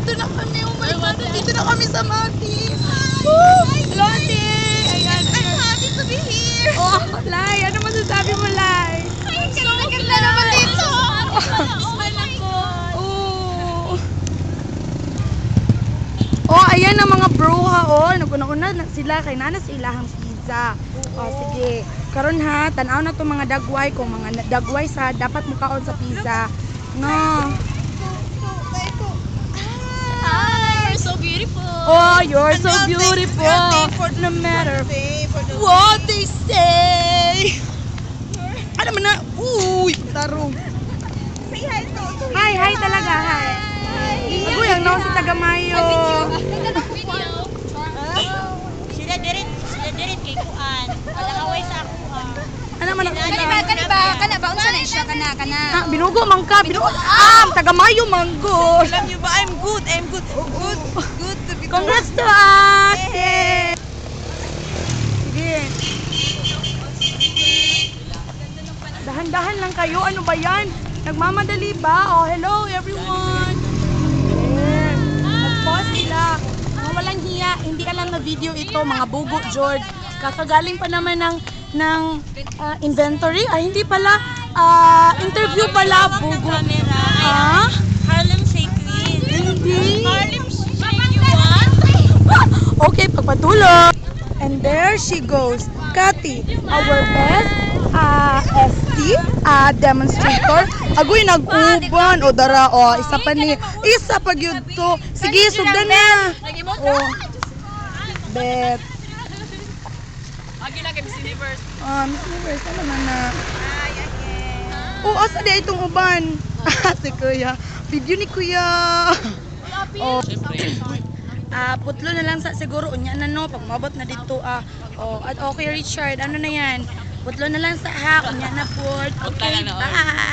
Dito na kami. Oh my God. Dito na kami sa Mati. Lottie! Ayan. I'm happy to be here. Oh, Lai, ano masasabi mo, Lai? Ay, ganda naman dito. Oh. Oh, ayan ang mga bruha, oh. Naguna-una na sila kay nana sa ilahang pizza. Oh, sige. Karon ha, tanaw na to mga dagway kung mga dagway sa dapat mukaon sa pizza. No. Hi, you're so beautiful. Oh, you're so beautiful. No matter what they say. Ano man na? Uy, tarong. Say hi to. Hi talaga, hi. Uy, ang naon si Tagamayo. Sila dirit kay Kuan. Alaway sa ako. Ano man ang Kana ba unsa na siya kana? Ah, binugo man ka, binugo. Tagamayo manggo. Alam niyo ba, I'm good to be Congrats to us. Yay. Sige. Dahan-dahan lang kayo. Ano ba yan? Nagmamadali ba? Oh, hello everyone. Ayan. Nag-pause sila. Mga walang hiya. Hindi alam na video ito. Mga bugo, George. Kakagaling pa naman ng inventory. Hindi pala. Interview pala. Bugo. Harlem Shake Queen. Hindi. Harlem Shake you want? Okay, pagpatuloy. And there she goes. Kati, our best ST demonstrator. Agoy nag-uban o dara o isa pa ni isa pa gyud to. Sige, sugdan na. Oh. Bet. Agi na kay Miss Universe. Miss Universe ano man na. Oh, asa di itong uban? Si Kuya. Video ni Kuya. Oh. Putlo na lang sa siguro unya na no pag mabot na dito at okay Richard ano na yan putlo na lang sa unya na put okay bye.